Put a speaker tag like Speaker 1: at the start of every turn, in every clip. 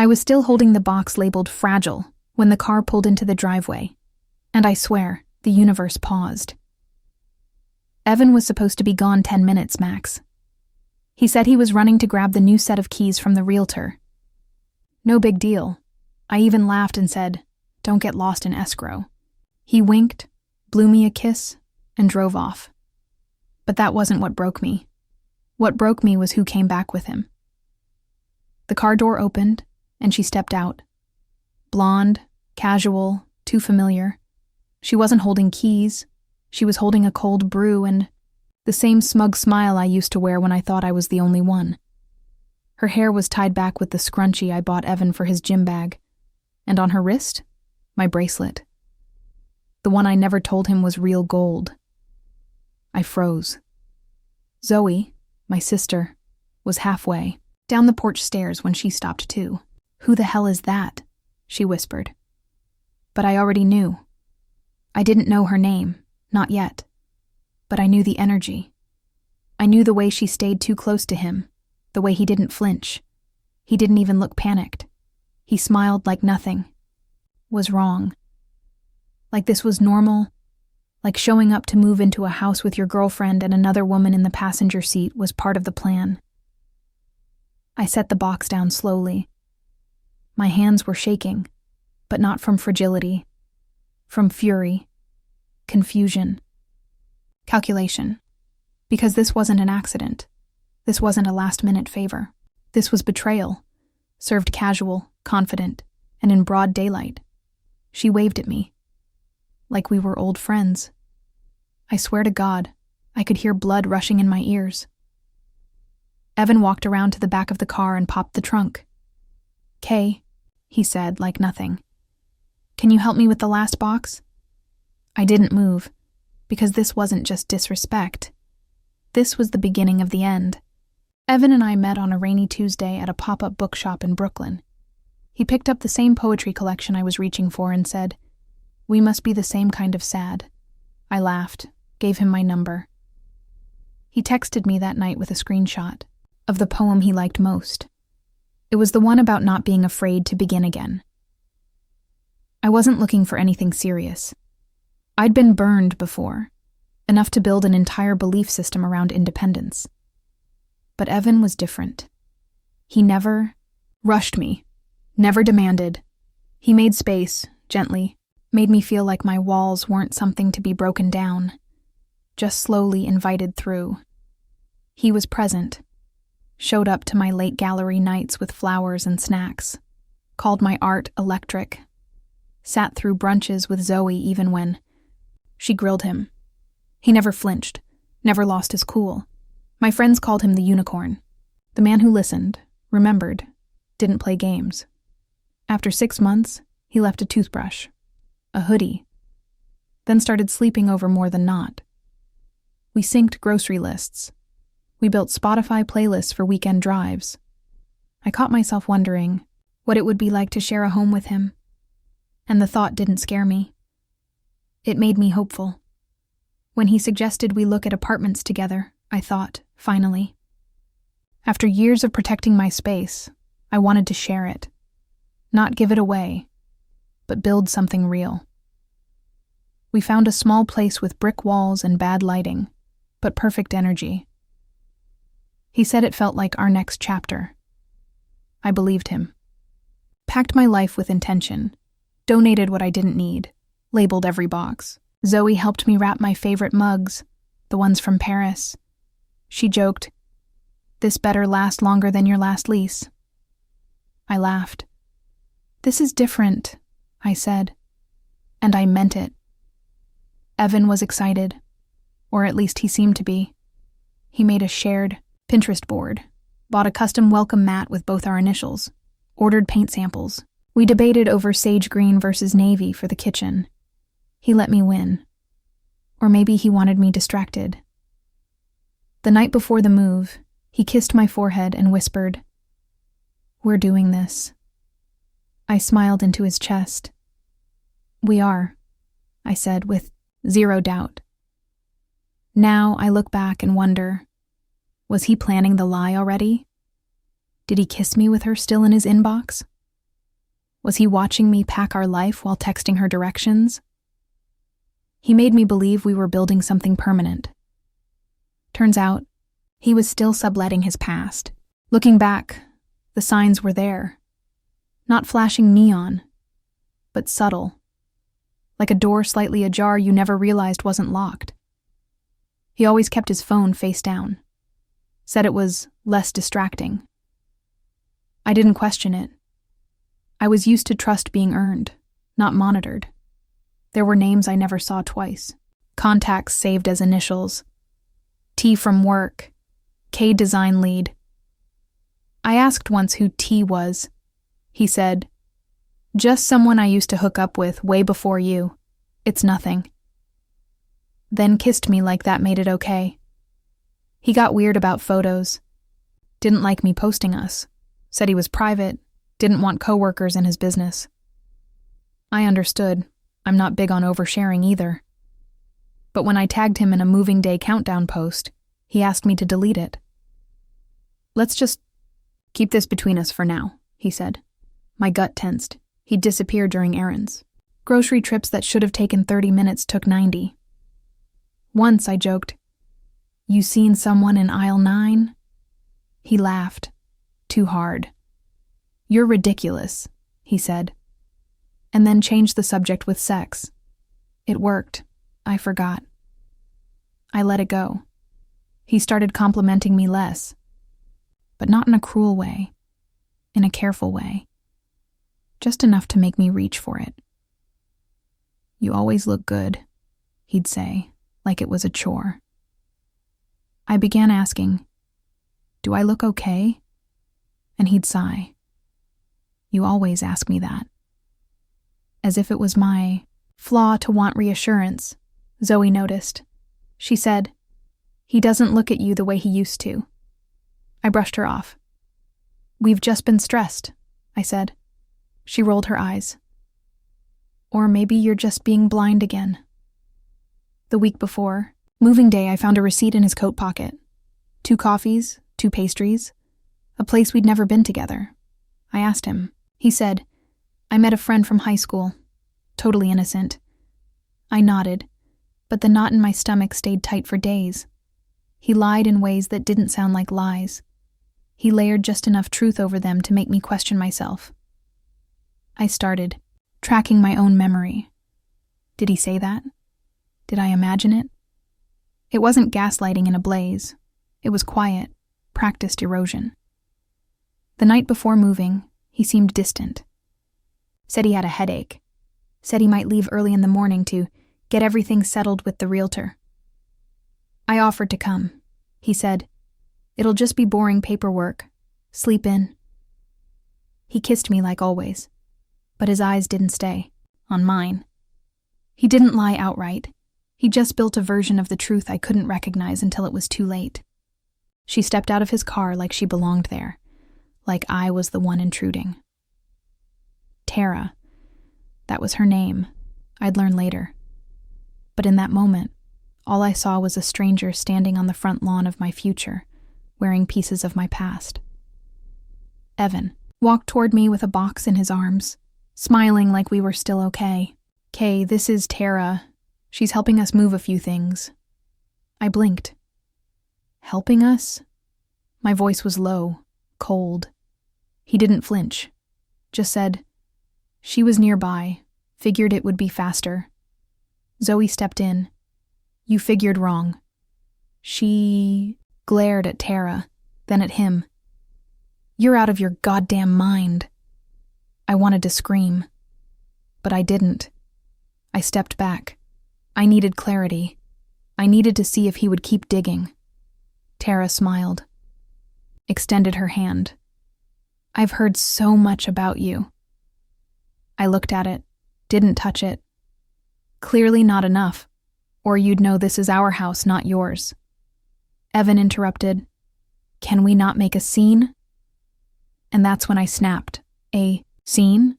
Speaker 1: I was still holding the box labeled fragile when the car pulled into the driveway, and I swear, the universe paused. Evan was supposed to be gone 10 minutes max. He said he was running to grab the new set of keys from the realtor. No big deal. I even laughed and said, "Don't get lost in escrow." He winked, blew me a kiss, and drove off. But that wasn't what broke me. What broke me was who came back with him. The car door opened, and she stepped out. Blonde, casual, too familiar. She wasn't holding keys. She was holding a cold brew and the same smug smile I used to wear when I thought I was the only one. Her hair was tied back with the scrunchie I bought Evan for his gym bag, and on her wrist, my bracelet. The one I never told him was real gold. I froze. Zoe, my sister, was halfway down the porch stairs when she stopped too. "Who the hell is that?" she whispered. But I already knew. I didn't know her name, not yet. But I knew the energy. I knew the way she stayed too close to him, the way he didn't flinch. He didn't even look panicked. He smiled like nothing was wrong. Like this was normal. Like showing up to move into a house with your girlfriend and another woman in the passenger seat was part of the plan. I set the box down slowly. My hands were shaking, but not from fragility, from fury, confusion, calculation. Because this wasn't an accident. This wasn't a last-minute favor. This was betrayal, served casual, confident, and in broad daylight. She waved at me, like we were old friends. I swear to God, I could hear blood rushing in my ears. Evan walked around to the back of the car and popped the trunk. "Kay," he said, like nothing. "Can you help me with the last box?" I didn't move, because this wasn't just disrespect. This was the beginning of the end. Evan and I met on a rainy Tuesday at a pop-up bookshop in Brooklyn. He picked up the same poetry collection I was reaching for and said, "We must be the same kind of sad." I laughed, gave him my number. He texted me that night with a screenshot of the poem he liked most. It was the one about not being afraid to begin again. I wasn't looking for anything serious. I'd been burned before, enough to build an entire belief system around independence. But Evan was different. He never rushed me, never demanded. He made space, gently, made me feel like my walls weren't something to be broken down, just slowly invited through. He was present, showed up to my late gallery nights with flowers and snacks, called my art electric, sat through brunches with Zoe even when she grilled him. He never flinched, never lost his cool. My friends called him the unicorn, the man who listened, remembered, didn't play games. After 6 months, he left a toothbrush, a hoodie, then started sleeping over more than not. We synced grocery lists. We built Spotify playlists for weekend drives. I caught myself wondering what it would be like to share a home with him, and the thought didn't scare me. It made me hopeful. When he suggested we look at apartments together, I thought, finally. After years of protecting my space, I wanted to share it. Not give it away, but build something real. We found a small place with brick walls and bad lighting, but perfect energy. He said it felt like our next chapter. I believed him. Packed my life with intention, donated what I didn't need, labeled every box. Zoe helped me wrap my favorite mugs, the ones from Paris. She joked, "This better last longer than your last lease." I laughed. "This is different," I said, and I meant it. Evan was excited, or at least he seemed to be. He made a shared Pinterest board, bought a custom welcome mat with both our initials, ordered paint samples. We debated over sage green versus navy for the kitchen. He let me win. Or maybe he wanted me distracted. The night before the move, he kissed my forehead and whispered, "We're doing this." I smiled into his chest. "We are," I said with zero doubt. Now I look back and wonder, was he planning the lie already? Did he kiss me with her still in his inbox? Was he watching me pack our life while texting her directions? He made me believe we were building something permanent. Turns out, he was still subletting his past. Looking back, the signs were there. Not flashing neon, but subtle. Like a door slightly ajar you never realized wasn't locked. He always kept his phone face down. Said it was less distracting. I didn't question it. I was used to trust being earned, not monitored. There were names I never saw twice. Contacts saved as initials. T from work. K design lead. I asked once who T was. He said, "Just someone I used to hook up with way before you. It's nothing." Then kissed me like that made it okay. He got weird about photos. Didn't like me posting us. Said he was private, didn't want coworkers in his business. I understood. I'm not big on oversharing either. But when I tagged him in a moving day countdown post, he asked me to delete it. "Let's just keep this between us for now," he said. My gut tensed. He'd disappeared during errands. Grocery trips that should have taken 30 minutes took 90. Once I joked, "You seen someone in aisle 9? He laughed. Too hard. "You're ridiculous," he said. And then changed the subject with sex. It worked. I forgot. I let it go. He started complimenting me less. But not in a cruel way. In a careful way. Just enough to make me reach for it. "You always look good," he'd say, like it was a chore. I began asking, "Do I look okay?" And he'd sigh. "You always ask me that." As if it was my flaw to want reassurance, Zoe noticed. She said, "He doesn't look at you the way he used to." I brushed her off. "We've just been stressed," I said. She rolled her eyes. "Or maybe you're just being blind again." The week before, moving day, I found a receipt in his coat pocket. 2 coffees, 2 pastries, a place we'd never been together. I asked him. He said, "I met a friend from high school. Totally innocent." I nodded, but the knot in my stomach stayed tight for days. He lied in ways that didn't sound like lies. He layered just enough truth over them to make me question myself. I started, tracking my own memory. Did he say that? Did I imagine it? It wasn't gaslighting in a blaze. It was quiet, practiced erosion. The night before moving, he seemed distant. Said he had a headache. Said he might leave early in the morning to get everything settled with the realtor. I offered to come. He said, "It'll just be boring paperwork. Sleep in." He kissed me like always, but his eyes didn't stay on mine. He didn't lie outright. He just built a version of the truth I couldn't recognize until it was too late. She stepped out of his car like she belonged there, like I was the one intruding. Tara. That was her name. I'd learn later. But in that moment, all I saw was a stranger standing on the front lawn of my future, wearing pieces of my past. Evan walked toward me with a box in his arms, smiling like we were still okay. "Kay, this is Tara. She's helping us move a few things." I blinked. "Helping us?" My voice was low, cold. He didn't flinch. Just said, "She was nearby. Figured it would be faster." Zoe stepped in. "You figured wrong." She glared at Tara, then at him. "You're out of your goddamn mind." I wanted to scream, but I didn't. I stepped back. I needed clarity. I needed to see if he would keep digging. Tara smiled, extended her hand. "I've heard so much about you." I looked at it, didn't touch it. "Clearly not enough, or you'd know this is our house, not yours." Evan interrupted, "Can we not make a scene?" And that's when I snapped. "A scene?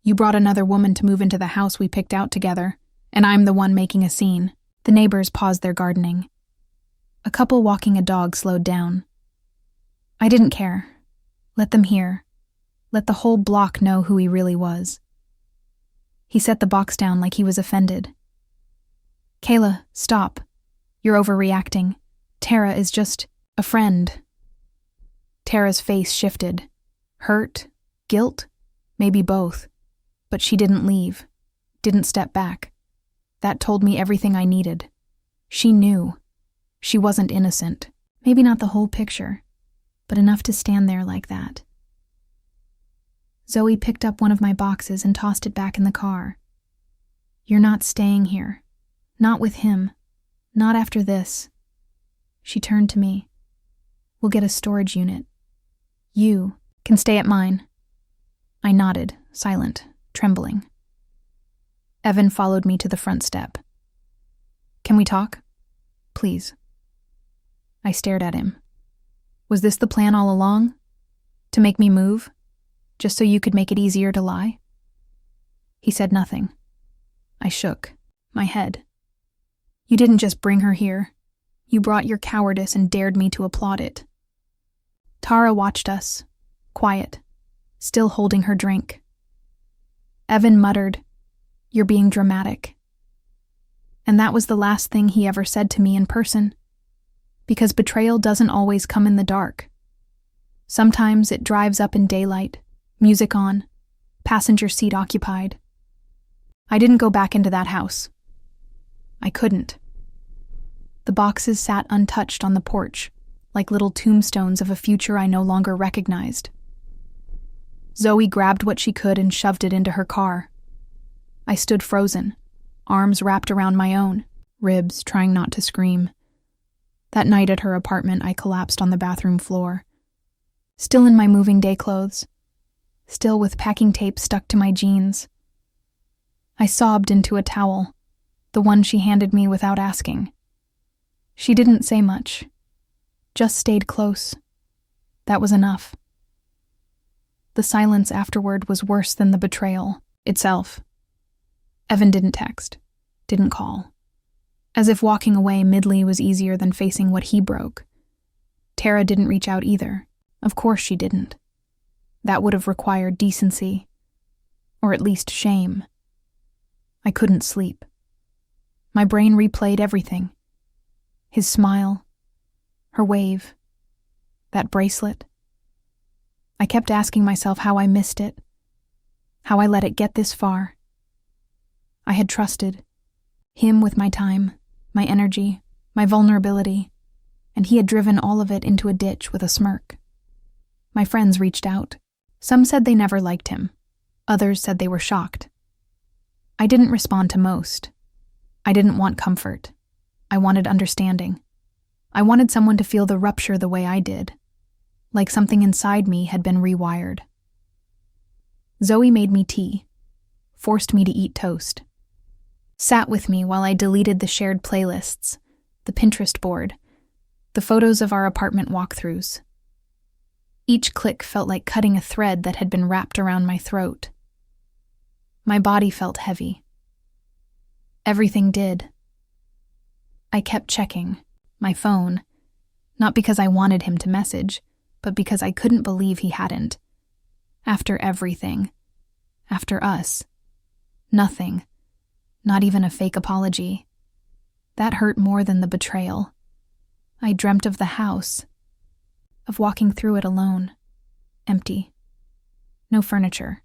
Speaker 1: You brought another woman to move into the house we picked out together, and I'm the one making a scene." The neighbors paused their gardening. A couple walking a dog slowed down. I didn't care. Let them hear. Let the whole block know who he really was. He set the box down like he was offended. Kayla, stop. You're overreacting. Tara is just a friend. Tara's face shifted. Hurt? Guilt? Maybe both. But she didn't leave. Didn't step back. That told me everything I needed. She knew. She wasn't innocent. Maybe not the whole picture, but enough to stand there like that. Zoe picked up one of my boxes and tossed it back in the car. You're not staying here. Not with him. Not after this. She turned to me. We'll get a storage unit. You can stay at mine. I nodded, silent, trembling. Evan followed me to the front step. Can we talk? Please. I stared at him. Was this the plan all along? To make me move? Just so you could make it easier to lie? He said nothing. I shook, my head. You didn't just bring her here. You brought your cowardice and dared me to applaud it. Tara watched us, quiet, still holding her drink. Evan muttered, "You're being dramatic." And that was the last thing he ever said to me in person. Because betrayal doesn't always come in the dark. Sometimes it drives up in daylight, music on, passenger seat occupied. I didn't go back into that house. I couldn't. The boxes sat untouched on the porch, like little tombstones of a future I no longer recognized. Zoe grabbed what she could and shoved it into her car. I stood frozen, arms wrapped around my own, ribs trying not to scream. That night at her apartment, I collapsed on the bathroom floor. Still in my moving day clothes. Still with packing tape stuck to my jeans. I sobbed into a towel, the one she handed me without asking. She didn't say much. Just stayed close. That was enough. The silence afterward was worse than the betrayal itself. Evan didn't text, didn't call. As if walking away midly was easier than facing what he broke. Tara didn't reach out either. Of course she didn't. That would have required decency. Or at least shame. I couldn't sleep. My brain replayed everything. His smile. Her wave. That bracelet. I kept asking myself how I missed it. How I let it get this far. I had trusted him with my time, my energy, my vulnerability, and he had driven all of it into a ditch with a smirk. My friends reached out. Some said they never liked him. Others said they were shocked. I didn't respond to most. I didn't want comfort. I wanted understanding. I wanted someone to feel the rupture the way I did, like something inside me had been rewired. Zoe made me tea, forced me to eat toast, sat with me while I deleted the shared playlists, the Pinterest board, the photos of our apartment walkthroughs. Each click felt like cutting a thread that had been wrapped around my throat. My body felt heavy. Everything did. I kept checking, my phone, not because I wanted him to message, but because I couldn't believe he hadn't. After everything. After us. Nothing. Not even a fake apology. That hurt more than the betrayal. I dreamt of the house. Of walking through it alone. Empty. No furniture.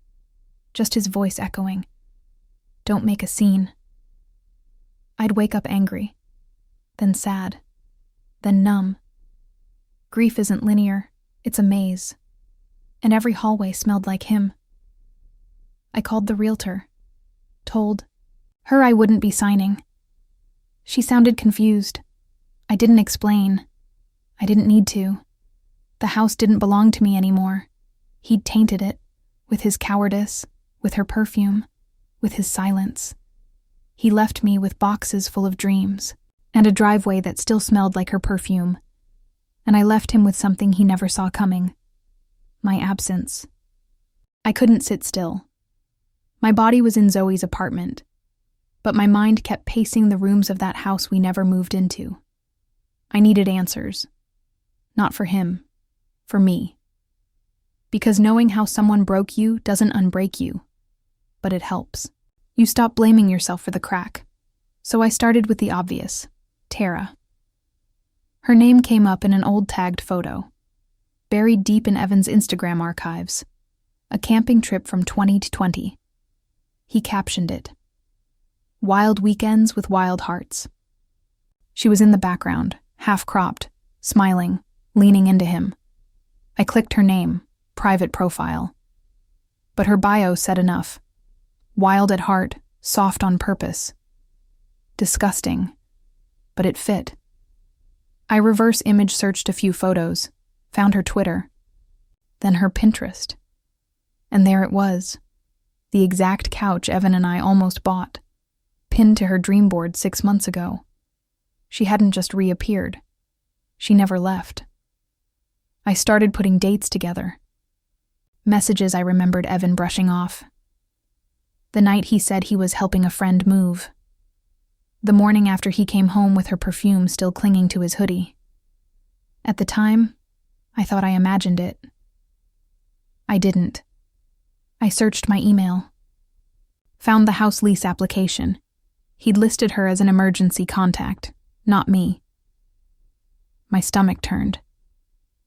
Speaker 1: Just his voice echoing. Don't make a scene. I'd wake up angry. Then sad. Then numb. Grief isn't linear. It's a maze. And every hallway smelled like him. I called the realtor. Told her I wouldn't be signing. She sounded confused. I didn't explain. I didn't need to. The house didn't belong to me anymore. He'd tainted it, with his cowardice, with her perfume, with his silence. He left me with boxes full of dreams, and a driveway that still smelled like her perfume. And I left him with something he never saw coming. My absence. I couldn't sit still. My body was in Zoe's apartment, but my mind kept pacing the rooms of that house we never moved into. I needed answers. Not for him. For me. Because knowing how someone broke you doesn't unbreak you, but it helps. You stop blaming yourself for the crack. So I started with the obvious, Tara. Her name came up in an old tagged photo, buried deep in Evan's Instagram archives, a camping trip from 2020. He captioned it, "Wild weekends with wild hearts." She was in the background, half-cropped, smiling, leaning into him. I clicked her name, private profile. But her bio said enough. Wild at heart, soft on purpose. Disgusting, but it fit. I reverse image searched a few photos, found her Twitter, then her Pinterest. And there it was, the exact couch Evan and I almost bought, pinned to her dream board 6 months ago. She hadn't just reappeared. She never left. I started putting dates together. Messages I remembered Evan brushing off. The night he said he was helping a friend move. The morning after he came home with her perfume still clinging to his hoodie. At the time, I thought I imagined it. I didn't. I searched my email. Found the house lease application. He'd listed her as an emergency contact, not me. My stomach turned.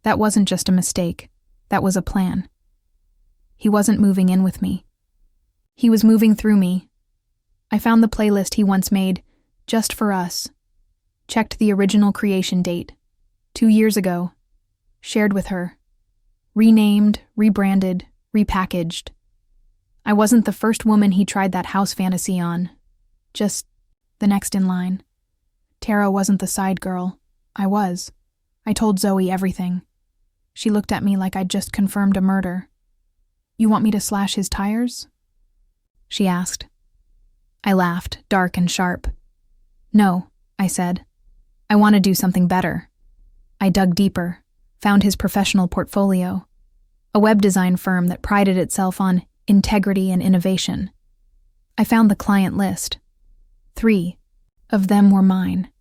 Speaker 1: That wasn't just a mistake. That was a plan. He wasn't moving in with me. He was moving through me. I found the playlist he once made, just for us. Checked the original creation date, 2 years ago. Shared with her. Renamed, rebranded, repackaged. I wasn't the first woman he tried that house fantasy on. Just the next in line. Tara wasn't the side girl. I was. I told Zoe everything. She looked at me like I'd just confirmed a murder. "You want me to slash his tires?" she asked. I laughed, dark and sharp. "No," I said. "I want to do something better." I dug deeper, found his professional portfolio, a web design firm that prided itself on integrity and innovation. I found the client list. 3 of them were mine.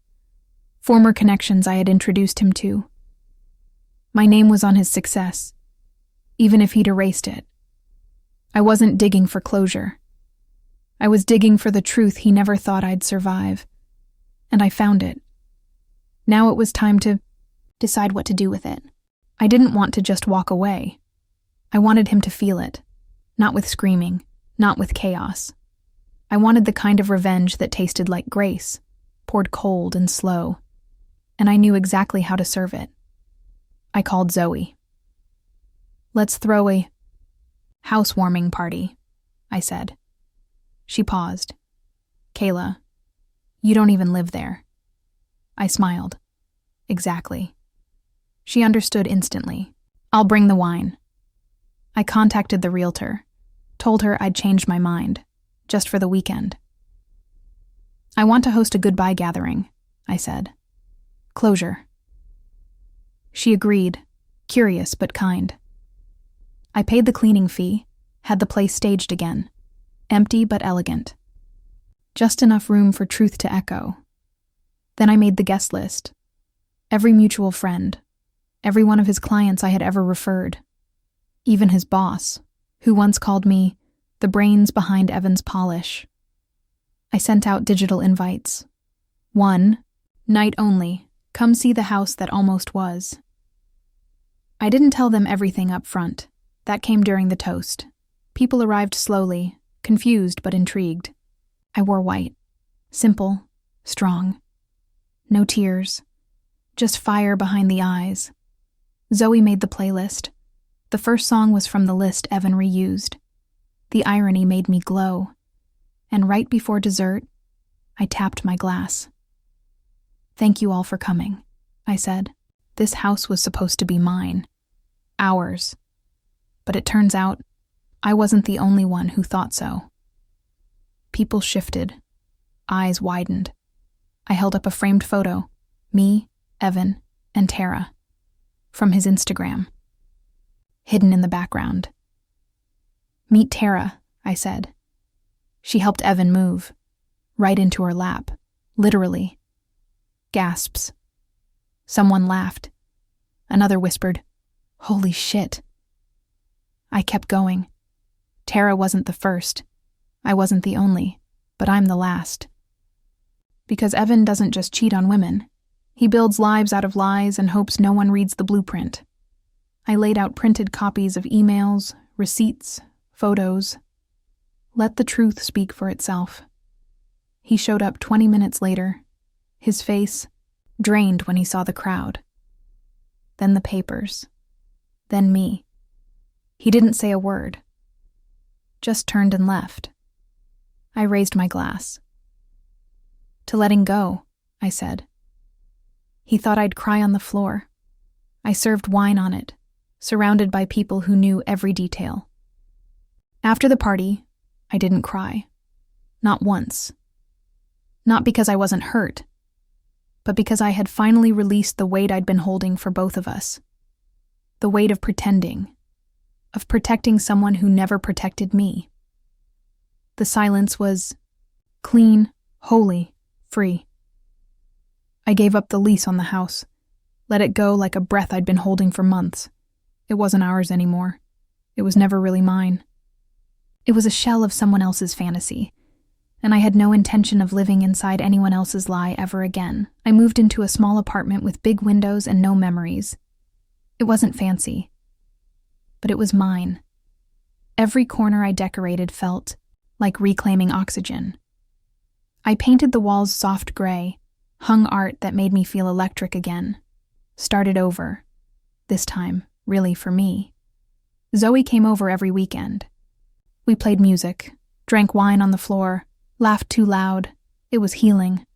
Speaker 1: Former connections I had introduced him to. My name was on his success, even if he'd erased it. I wasn't digging for closure. I was digging for the truth he never thought I'd survive. And I found it. Now it was time to decide what to do with it. I didn't want to just walk away. I wanted him to feel it. Not with screaming, not with chaos. I wanted the kind of revenge that tasted like grace, poured cold and slow. And I knew exactly how to serve it. I called Zoe. "Let's throw a housewarming party," I said. She paused. "Kayla, you don't even live there." I smiled. Exactly. She understood instantly. "I'll bring the wine." I contacted the realtor, told her I'd changed my mind, just for the weekend. "I want to host a goodbye gathering," I said. "Closure." She agreed, curious but kind. I paid the cleaning fee, had the place staged again, empty but elegant. Just enough room for truth to echo. Then I made the guest list. Every mutual friend, every one of his clients I had ever referred. Even his boss, who once called me the brains behind Evan's polish. I sent out digital invites. 1, night only, come see the house that almost was. I didn't tell them everything up front. That came during the toast. People arrived slowly, confused but intrigued. I wore white. Simple, strong. No tears. Just fire behind the eyes. Zoe made the playlist. The first song was from the list Evan reused. The irony made me glow. And right before dessert, I tapped my glass. "Thank you all for coming," I said. This house was supposed to be mine. Ours. But it turns out, I wasn't the only one who thought so. People shifted. Eyes widened. I held up a framed photo. Me, Evan, and Tara. From his Instagram. Hidden in the background. "Meet Tara," I said. She helped Evan move. Right into her lap. Literally. Gasps. Someone laughed. Another whispered, "Holy shit." I kept going. Tara wasn't the first. I wasn't the only, but I'm the last. Because Evan doesn't just cheat on women. He builds lives out of lies and hopes no one reads the blueprint. I laid out printed copies of emails, receipts, photos. Let the truth speak for itself. He showed up 20 minutes later, his face drained when he saw the crowd. Then the papers. Then me. He didn't say a word. Just turned and left. I raised my glass. To letting go, I said. He thought I'd cry on the floor. I served wine on it, surrounded by people who knew every detail. After the party, I didn't cry. Not once. Not because I wasn't hurt, but because I had finally released the weight I'd been holding for both of us. The weight of pretending, of protecting someone who never protected me. The silence was clean, holy, free. I gave up the lease on the house, let it go like a breath I'd been holding for months. It wasn't ours anymore. It was never really mine. It was a shell of someone else's fantasy, and I had no intention of living inside anyone else's lie ever again. I moved into a small apartment with big windows and no memories. It wasn't fancy, but it was mine. Every corner I decorated felt like reclaiming oxygen. I painted the walls soft gray, hung art that made me feel electric again. Started over. This time, really for me. Zoe came over every weekend. We played music, drank wine on the floor, laughed too loud. It was healing.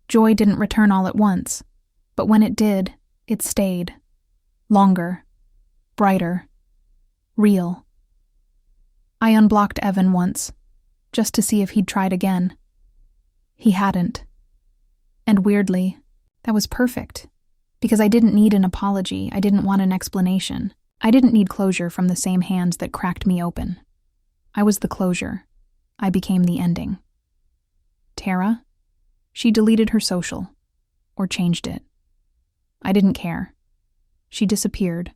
Speaker 1: Joy didn't return all at once, but when it did, it stayed. Longer. Brighter. Real. I unblocked Evan once, just to see if he'd tried again. He hadn't. And weirdly, that was perfect, because I didn't need an apology, I didn't want an explanation. I didn't need closure from the same hands that cracked me open. I was the closure. I became the ending. Tara? She deleted her social, or changed it. I didn't care. She disappeared,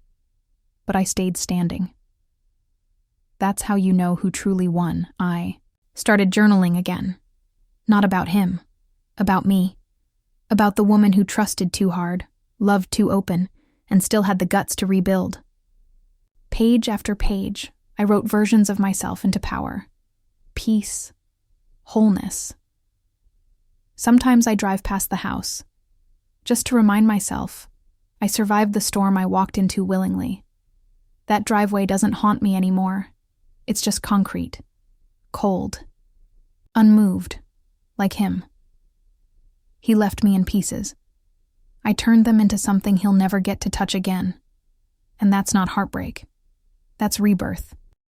Speaker 1: but I stayed standing. That's how you know who truly won. I started journaling again. Not about him. About me. About the woman who trusted too hard, loved too open, and still had the guts to rebuild. Page after page, I wrote versions of myself into power. Peace. Wholeness. Sometimes I drive past the house, just to remind myself I survived the storm I walked into willingly. That driveway doesn't haunt me anymore. It's just concrete. Cold. Unmoved. Like him. He left me in pieces. I turned them into something he'll never get to touch again. And that's not heartbreak. That's rebirth.